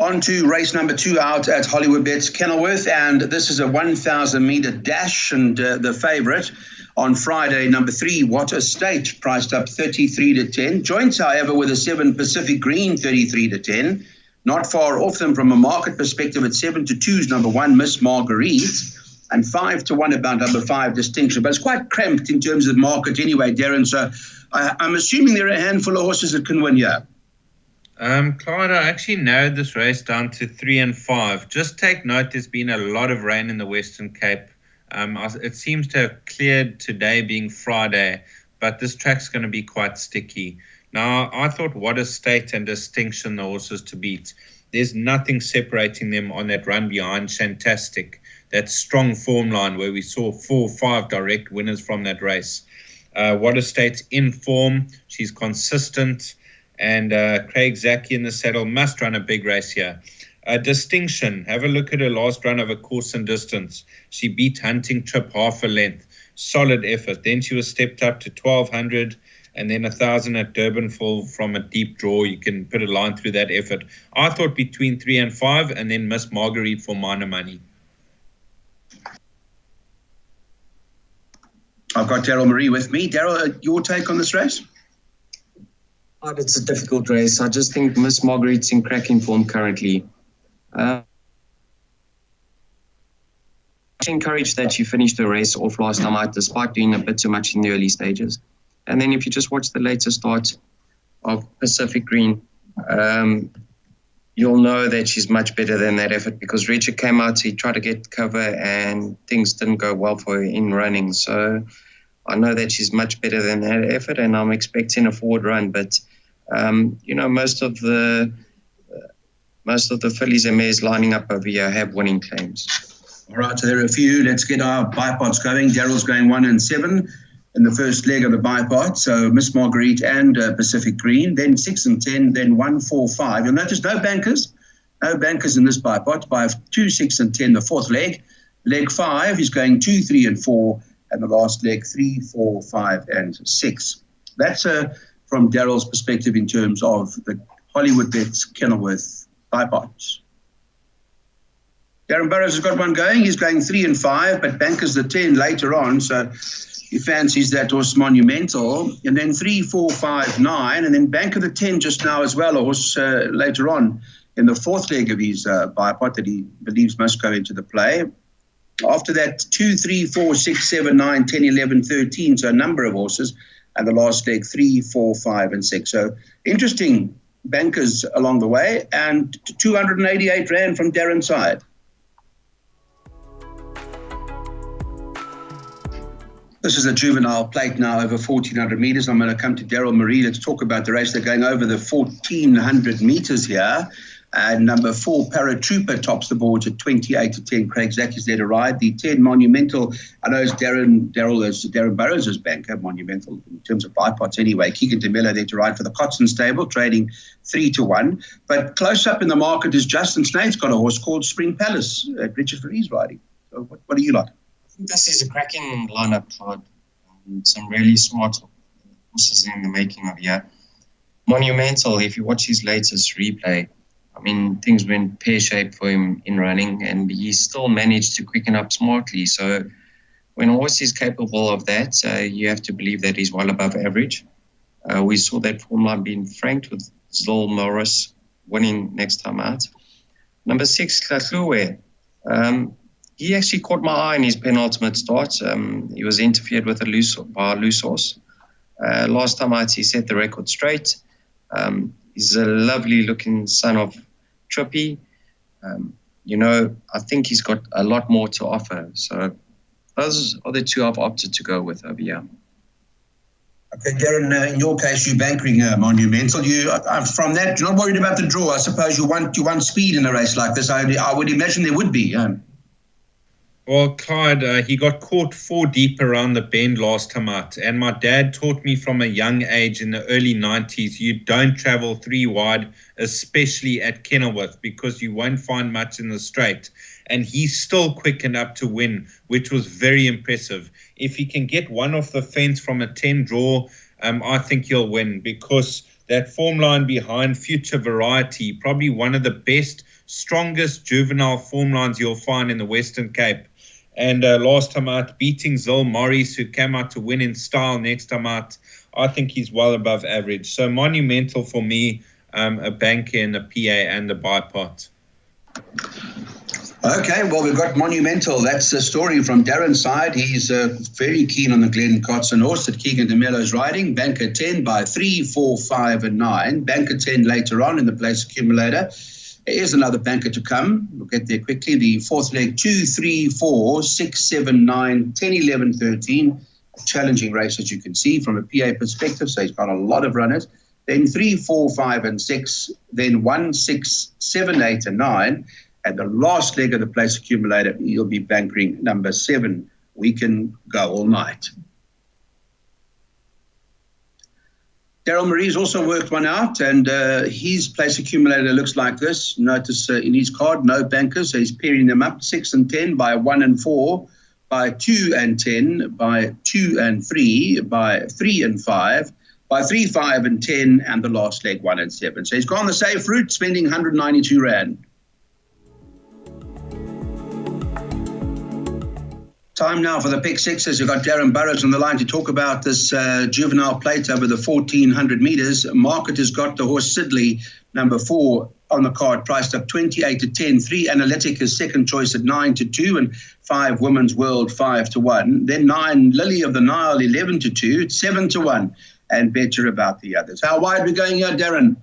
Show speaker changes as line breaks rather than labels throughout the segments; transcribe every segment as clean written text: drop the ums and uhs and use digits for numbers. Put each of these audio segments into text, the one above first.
On to race number 2 out at Hollywood Bets Kenilworth, and this is a 1,000 metre dash, and the favourite on Friday, number 3, What Estate, priced up 33 to 10. Joints, however, with a 7 Pacific Green, 33 to 10. Not far off them from a market perspective at 7 to 2's number 1, Miss Marguerite, and 5 to 1 about number 5, Distinction. But it's quite cramped in terms of market anyway, Darren, so I'm assuming there are a handful of horses that can win here.
Clyde, I actually narrowed this race down to 3 and 5. Just take note, there's been a lot of rain in the Western Cape. It seems to have cleared today, being Friday, but this track's going to be quite sticky. Now, I thought What Estate and Distinction, the horses to beat. There's nothing separating them on that run behind Shantastic, that strong form line where we saw 4 or 5 direct winners from that race. What Estate's in form, she's consistent. And Craig Zaki in the saddle must run a big race here. Distinction, have a look at her last run over course and distance. She beat Hunting Trip half a length. Solid effort. Then she was stepped up to 1,200 and then 1,000 at Durbanville from a deep draw. You can put a line through that effort. I thought between 3 and 5 and then Miss Marguerite for minor money.
I've got Daryl Marie with me. Daryl, your take on this race?
It's a difficult race. I just think Miss Marguerite's in cracking form currently. I'm encouraged that she finished the race off last time out, despite doing a bit too much in the early stages. And then if you just watch the later start of Pacific Green, you'll know that she's much better than that effort, because Richard came out, he tried to get cover and things didn't go well for her in running. So I know that she's much better than that effort, and I'm expecting a forward run. But most of the fillies and mares lining up over here have winning claims.
All right, so there are a few. Let's get our bipods going. Daryl's going 1 and 7 in the first leg of the bipod. So Miss Marguerite and Pacific Green. Then 6 and 10. Then 1, 4, 5. You'll notice no bankers. No bankers in this bipod. By 2, 6 and 10, the fourth leg. Leg 5 is going 2, 3 and 4. And the last leg, 3, 4, 5, and 6. That's from Daryl's perspective in terms of the Hollywood Bets Kenilworth bipods. Darren Burrows has got one going. He's going 3 and 5, but bankers the 10 later on. So he fancies that horse Monumental. And then 3, 4, 5, 9. And then banker the 10 just now as well, a horse later on in the fourth leg of his bipod that he believes must go into the play. After that, 2, 3, 4, 6, 7, 9, 10, 11, 13. So a number of horses. And the last leg, 3, 4, 5, and 6. So interesting bankers along the way. And 288 Rand from Darren's side. This is a juvenile plate now over 1,400 metres. I'm going to come to Daryl Marie. Let's talk about the race. They're going over the 1,400 metres here. And number 4, Paratrooper, tops the boards at 28 to 10. Craig Zach is there to ride. The 10, Monumental. I know it's Darren Burrows' banker, Monumental, in terms of bipods anyway. Keegan DeMille there to ride for the Cotson stable, trading 3 to 1. But close up in the market is Justin Snade's got a horse called Spring Palace at Richard Ferree's riding. So what do you like?
I think this is a cracking lineup, Claude. Some really smart horses in the making of here. Monumental, if you watch his latest replay, I mean, things went pear-shaped for him in running, and he still managed to quicken up smartly. So when a horse is capable of that, you have to believe that he's well above average. We saw that form line being franked with Zil Morris winning next time out. Number 6, Klahlue. He actually caught my eye in his penultimate start. He was interfered with by a loose horse. Last time out, he set the record straight. He's a lovely-looking son of Trippy. I think he's got a lot more to offer. So those are the 2 I've opted to go with over here.
Okay, Darren, in your case, you're bankering Monumental. From that, you're not worried about the draw. I suppose you want speed in a race like this. I would imagine there would be.
Well, Clyde, he got caught 4 deep around the bend last time out. And my dad taught me from a young age in the early 90s, you don't travel 3 wide, especially at Kenilworth, because you won't find much in the straight. And he's still quickened up to win, which was very impressive. If he can get one off the fence from a 10 draw, I think he'll win, because that form line behind Future Variety, probably one of the best, strongest juvenile form lines you'll find in the Western Cape. And last time out, beating Zil Morris, who came out to win in style next time out. I think he's well above average. So Monumental for me, a banker in the PA and the bipot.
Okay, well, we've got Monumental. That's the story from Darren's side. He's very keen on the Glen Cotson horse that Keegan de Mello's riding. Banker 10 by 3, 4, 5, and 9. Banker 10 later on in the place accumulator. There is another banker to come. We'll get there quickly. The fourth leg, 2, 3, 4, 6, 7, 9, 10, 11, 13. A challenging race, as you can see, from a PA perspective. So he's got a lot of runners. Then 3, 4, 5, and 6. Then 1, 6, 7, 8, and 9. And the last leg of the place accumulator, you'll be bankering number 7. We can go all night. Daryl Marie's also worked one out, and his place accumulator looks like this. Notice in his card, no bankers, so he's pairing them up, 6 and 10 by 1 and 4, by 2 and 10, by 2 and 3, by 3 and 5, by 3, 5 and 10, and the last leg, 1 and 7. So he's gone the safe route, spending 192 Rand. Time now for the pick sixes. We've got Darren Burrows on the line to talk about this juvenile plate over the 1,400 metres. Market has got the horse Sidley, number 4, on the card, priced up 28 to 10. 3 Analytic is second choice at 9 to 2, and 5 Women's World 5 to 1. Then 9 Lily of the Nile 11 to 2, 7 to 1, and better about the others. How wide are we going here, Darren?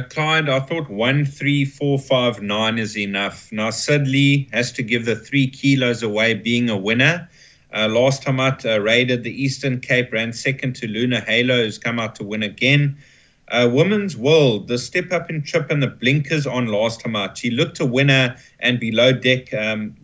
Clyde, I thought 1, 3, 4, 5, 9 is enough. Now, Sidley has to give the 3 kilos away being a winner. Last time out, raided the Eastern Cape, ran second to Luna Halo, who's come out to win again. Women's World, the step up in trip and the blinkers on last time out. She looked a winner and below deck,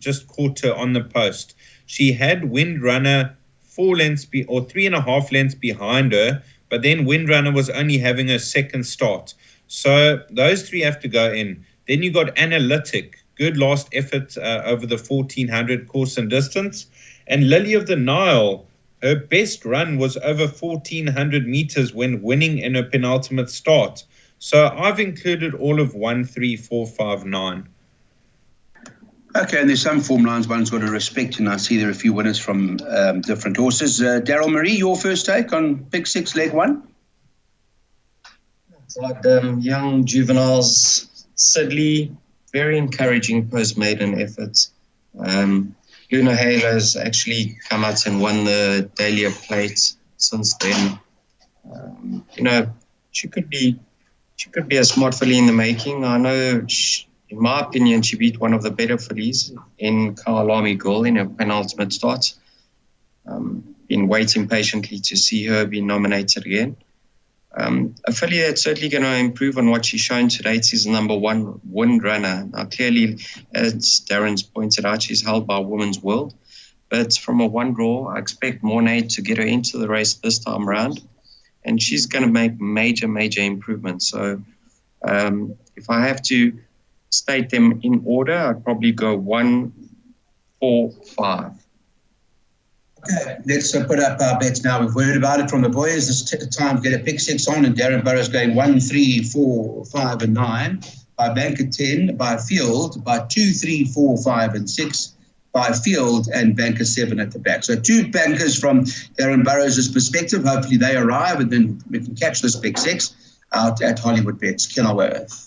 just caught her on the post. She had Windrunner 4 lengths or 3.5 lengths behind her, but then Windrunner was only having her second start. So those 3 have to go in. Then you got Analytic, good last effort over the 1,400 course and distance. And Lily of the Nile, her best run was over 1,400 meters when winning in her penultimate start. So I've included all of 1, 3, 4, 5, 9.
Okay, and there's some form lines one's got to respect, and I see there are a few winners from different horses. Daryl Marie, your first take on pick 6, leg 1?
Like young juveniles, Sidley, very encouraging post-maiden efforts. Luna Halo's actually come out and won the Dahlia Plate since then. She could be a smart filly in the making. I know, in my opinion, she beat one of the better fillies in Kaolami Girl in her penultimate start. Been waiting patiently to see her be nominated again. A filly that's certainly going to improve on what she's shown to date is number 1, Windrunner. Now, clearly, as Darren's pointed out, she's held by Women's World. But from a 1 draw, I expect Mornay to get her into the race this time around. And she's going to make major, major improvements. So if I have to state them in order, I'd probably go 1, 4, 5.
Okay, let's put up our bets now. We've heard about it from the boys. It's time to get a pick 6 on, and Darren Burrows going 1, 3, 4, 5, and 9. By banker 10, by field, by 2, 3, 4, 5, and 6, by field, and banker 7 at the back. So 2 bankers from Darren Burrows' perspective. Hopefully they arrive, and then we can catch this pick 6 out at Hollywood Bets, Kenilworth.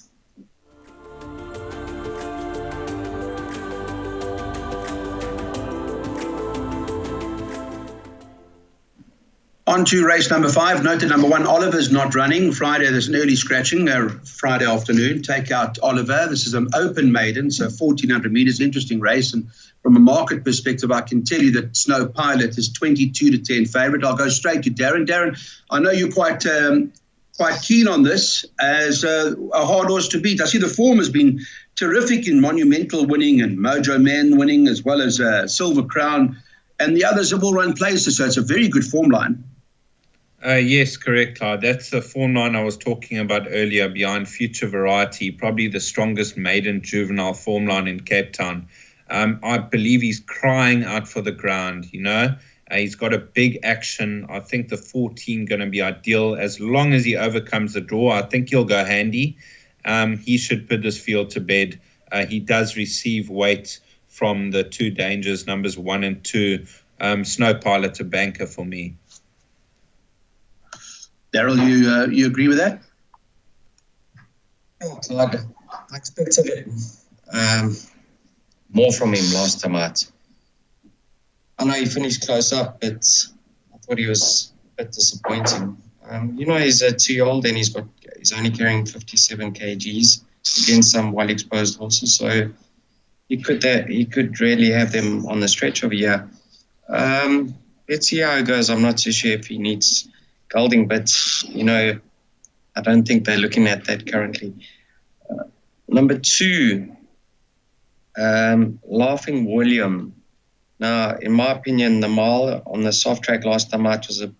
On to race number 5. Noted number 1, Oliver's not running. Friday, there's an early scratching, Friday afternoon. Take out Oliver. This is an open maiden, so 1,400 meters. Interesting race. And from a market perspective, I can tell you that Snow Pilot is 22 to 10 favorite. I'll go straight to Darren. Darren, I know you're quite keen on this as a hard horse to beat. I see the form has been terrific in Monumental winning and Mojo Man winning, as well as Silver Crown. And the others have all run places, so it's a very good form line.
Yes, correct, Clyde. That's the form line I was talking about earlier behind Future Variety, probably the strongest maiden juvenile form line in Cape Town. I believe he's crying out for the ground, He's got a big action. I think the 14 going to be ideal as long as he overcomes the draw. I think he'll go handy. He should put this field to bed. He does receive weight from the two dangers, numbers 1 and 2. Snow Pilot a banker for me.
Daryl, you agree with that?
Todd, I expected it more from him last time out. I know he finished close up, but I thought he was a bit disappointing. He's a 2-year-old and he's only carrying 57 kgs against some well-exposed horses, so he could really have them on the stretch of a year. Let's see how it goes. I'm not too sure if he needs gelding, but I don't think they're looking at that currently. Number 2, Laughing William. Now, in my opinion, the mile on the soft track last time out was a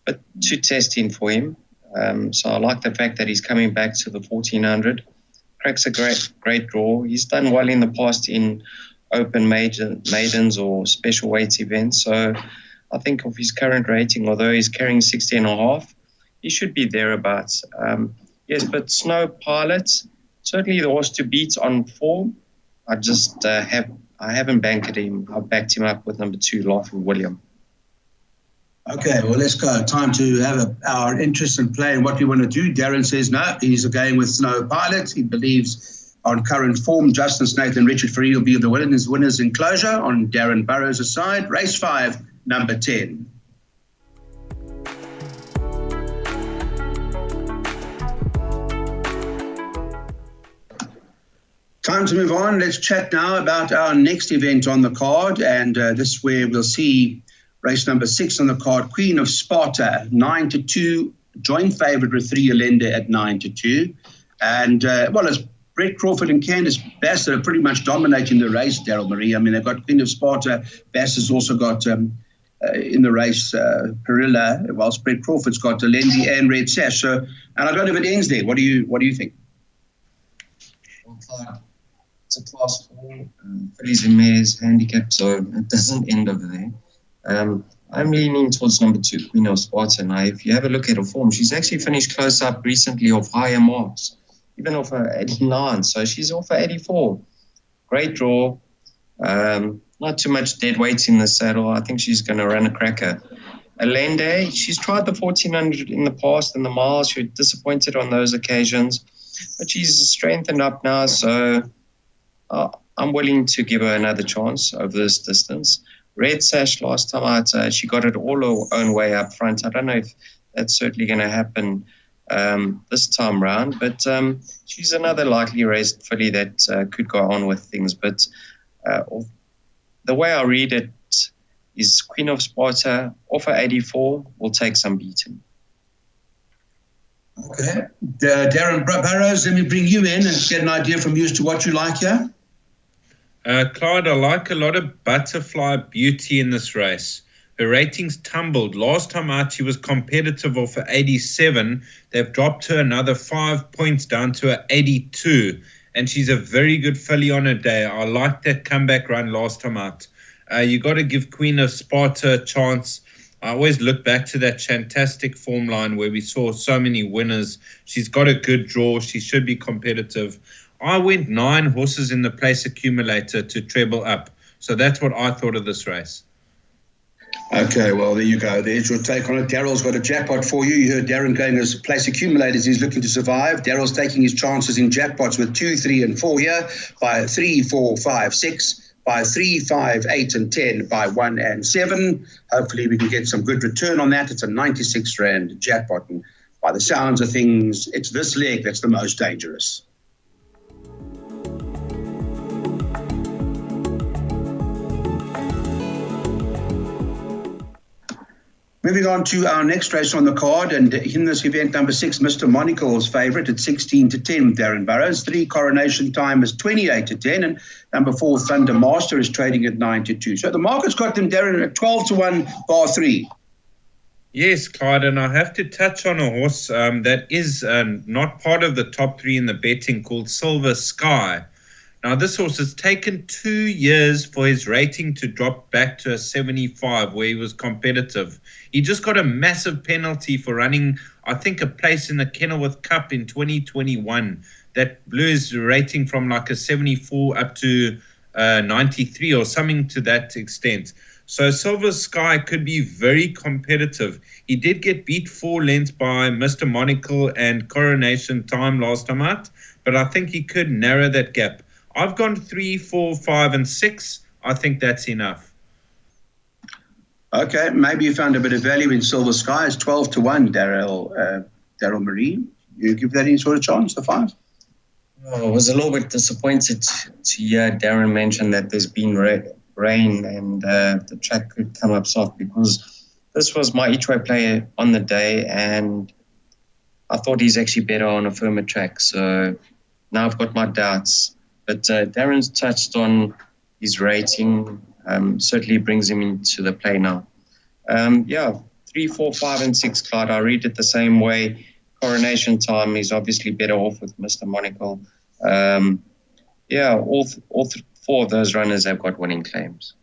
bit too testing for him. So I like the fact that he's coming back to the 1400. Cracks a great draw. He's done well in the past in open maidens or special weights events. So I think of his current rating, although he's carrying 60.5, he should be thereabouts. Yes, but Snow Pilot, certainly the horse to beat on form. I just haven't banked him. I've backed him up with number 2, Laughing William.
Okay, well, let's go. Time to have our interest in play and what we want to do. Darren says no, he's going with Snow Pilot. He believes on current form, Justin Snaith and Richard Free will be the winners in closure on Darren Burrows' side. Race 5, number 10. Time to move on. Let's chat now about our next event on the card. And this is where we'll see race number 6 on the card, Queen of Sparta, 9-2, joint favourite with 3 Allende at 9-2. And, as Brett Crawford and Candice Bass are pretty much dominating the race, Daryl Marie. I mean, they've got Queen of Sparta. Bass has also got, in the race, Perilla, whilst Brett Crawford's got Allende and Red Sash. So, and I don't know if it ends there. What do you think?
It's a class 4, fillies and mares handicap, so it doesn't end over there. I'm leaning towards number 2, Queen of Sparta. Now, if you have a look at her form, she's actually finished close up recently off higher marks, even off her 89, so she's off her 84. Great draw. Not too much dead weight in the saddle. I think she's going to run a cracker. Allende, she's tried the 1400 in the past and the miles. She was disappointed on those occasions, but she's strengthened up now, so I'm willing to give her another chance over this distance. Red Sash last time out, she got it all her own way up front. I don't know if that's certainly going to happen this time round, but she's another likely raced filly that could go on with things. But the way I read it is Queen of Sparta, offer 84, will take some beating.
Okay. Darren Burrows, let me bring you in and get an idea from you as to what you like here.
Clyde, I like a lot of Butterfly Beauty in this race. Her ratings tumbled. Last time out, she was competitive off her 87. They've dropped her another 5 points down to her 82. And she's a very good filly on her day. I like that comeback run last time out. You got to give Queen of Sparta a chance. I always look back to that fantastic form line where we saw so many winners. She's got a good draw. She should be competitive. I went 9 horses in the place accumulator to treble up. So that's what I thought of this race.
Okay, well, there you go. There's your take on it. Daryl's got a jackpot for you. You heard Darren going as place accumulators. He's looking to survive. Daryl's taking his chances in jackpots with 2, 3, and 4 here by 3, 4, 5, 6, by 3, 5, 8, and 10, by 1 and 7. Hopefully we can get some good return on that. It's a 96 Rand jackpot. And by the sounds of things, it's this leg that's the most dangerous. Moving on to our next race on the card, and in this event, number 6, Mr. Monocle's favourite at 16-10, Darren Burrows. 3 Coronation Time is 28-10, and number 4, Thunder Master is trading at 9-2. So the market's got them, Darren, at 12-1, bar 3.
Yes, Clyde, and I have to touch on a horse that is not part of the top 3 in the betting called Silver Sky. Now, this horse has taken 2 years for his rating to drop back to a 75 where he was competitive. He just got a massive penalty for running, I think, a place in the Kenilworth Cup in 2021 that blew his rating from like a 74 up to 93 or something to that extent. So Silver Sky could be very competitive. He did get beat 4 lengths by Mr. Monocle and Coronation Time last time out, but I think he could narrow that gap. I've gone 3, 4, 5, and 6. I think that's enough.
Okay, maybe you found a bit of value in Silver Sky. It's 12-1, Daryl Marie. You give that any sort of chance, the 5?
I was a little bit disappointed to hear Darren mention that there's been rain and the track could come up soft, because this was my each way player on the day, and I thought he's actually better on a firmer track. So now I've got my doubts. But Darren's touched on his rating, certainly brings him into the play now. 3, 4, 5, and 6, Clyde. I read it the same way. Coronation Time is obviously better off with Mr. Monocle. All 4 of those runners have got winning claims.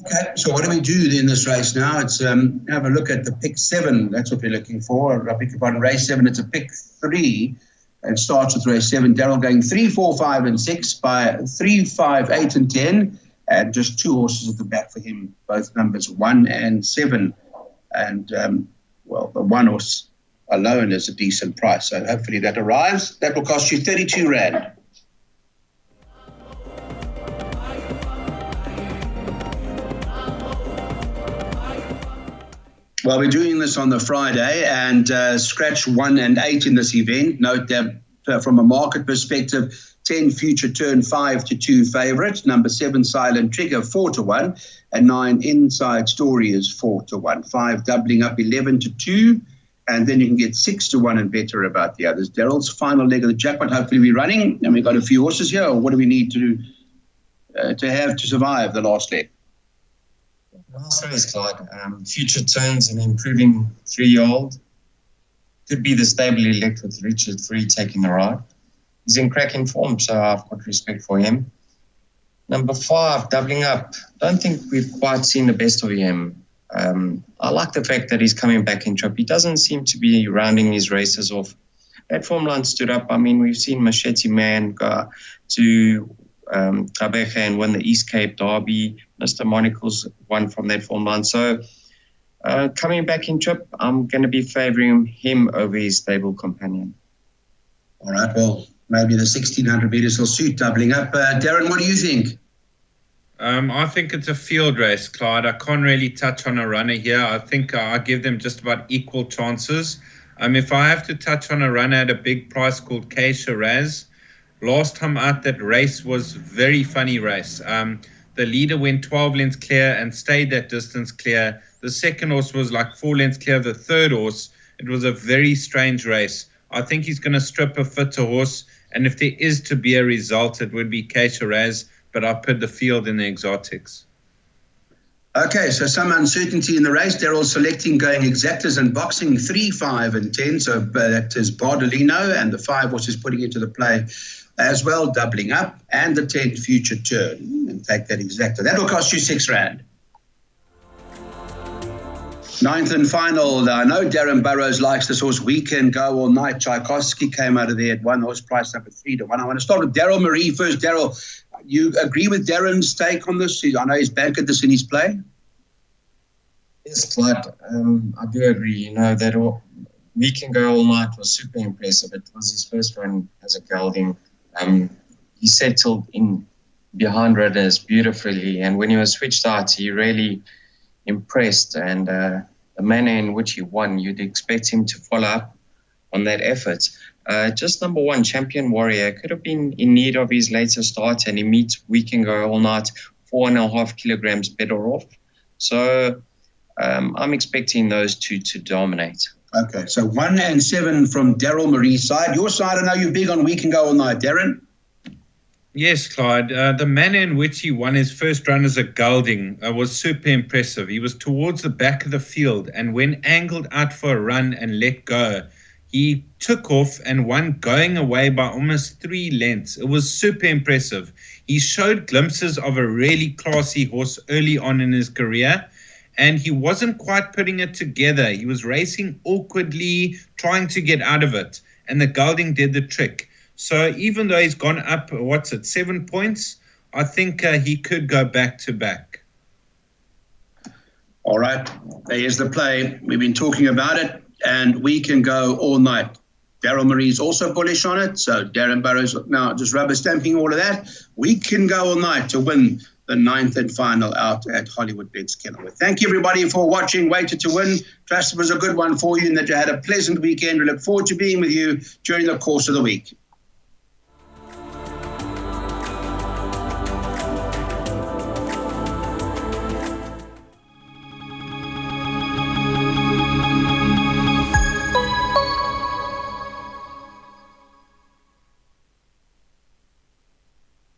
Okay, so what do we do in this race now? It's have a look at the pick 7. That's what we're looking for. I pick up on race 7. It's a pick 3. And starts with race 7. Daryl going 3, 4, 5, and 6 by 3, 5, 8, and 10. And just 2 horses at the back for him, both numbers 1 and 7. And, the 1 horse alone is a decent price. So hopefully that arrives. That will cost you 32 Rand. Well, we're doing this on the Friday, and scratch 1 and 8 in this event. Note that from a market perspective, 10 Future Turn 5-2 favourite, number 7 Silent Trigger 4-1, and 9 Inside Story is 4-1. 5 doubling up 11-2, and then you can get 6-1 and better about the others. Daryl's final leg of the jackpot. Hopefully we're running, and we've got a few horses here. What do we need to have to survive the last leg?
Last race, Clyde. Future Turns, an improving 3-year-old. Could be the stable elect with Richard Free taking the ride. He's in cracking form, so I've got respect for him. Number 5, doubling up. Don't think we've quite seen the best of him. I like the fact that he's coming back in trip. He doesn't seem to be rounding his races off. That form line stood up. I mean, we've seen Machete Man go to Kabeja and win the East Cape Derby. Mr. Monocle's won from that form line. So coming back in trip, I'm going to be favouring him over his stable companion.
All right, well, maybe the 1,600 metres will suit doubling up. Darren, what do you think?
I think it's a field race, Clyde. I can't really touch on a runner here. I think I give them just about equal chances. If I have to touch on a runner at a big price called K. Shiraz, last time out that race was very funny race. The leader went 12 lengths clear and stayed that distance clear. The second horse was like 4 lengths clear of the third horse. It was a very strange race. I think he's going to strip a fitter horse. And if there is to be a result, it would be K. Shiraz. But I put the field in the exotics.
Okay, so some uncertainty in the race. Daryl selecting going exactas and boxing 3, 5, and 10. So that is Bardolino, and the 5 horses putting into the play as well, doubling up, and the 10 Future Turn. And take that exacta. That will cost you 6 Rand. 9th and final. I know Darren Burrows likes this horse. Weekend Go All Night. Tchaikovsky came out of there at 1 horse price number 3-1. I want to start with Daryl Marie first. Daryl, you agree with Darren's take on this? I know he's banked this in his play.
Yes, Clyde. I do agree. You know, that Weekend Go All Night was super impressive. It was his first run as a gelding. He settled in behind runners beautifully, and when he was switched out, he really impressed. And the manner in which he won, you'd expect him to follow up on that effort. Just number 1, Champion Warrior, could have been in need of his later start, and he meets Weekend Go All Night 4.5 kilograms better off. So I'm expecting those 2 to dominate.
Okay, so 1 and 7 from Daryl Marie's side. Your side, I know you're big on Weekend Go All Night, Darren.
Yes, Clyde. The manner in which he won his first run as a gelding was super impressive. He was towards the back of the field, and when angled out for a run and let go, He took off and won going away by almost 3 lengths. It was super impressive. He showed glimpses of a really classy horse early on in his career, and he wasn't quite putting it together. He was racing awkwardly, trying to get out of it, and the gelding did the trick. So even though he's gone up, 7 points, I think he could go back to back.
All right, there's the play. We've been talking about it, and we can go all night. Daryl Marie's also bullish on it, so Darren Burrows now just rubber stamping all of that. We can go all night to win the 9th and final out at Hollywood Bets Kenilworth. Thank you, everybody, for watching Weighted to Win. Trust it was a good one for you and that you had a pleasant weekend. We look forward to being with you during the course of the week.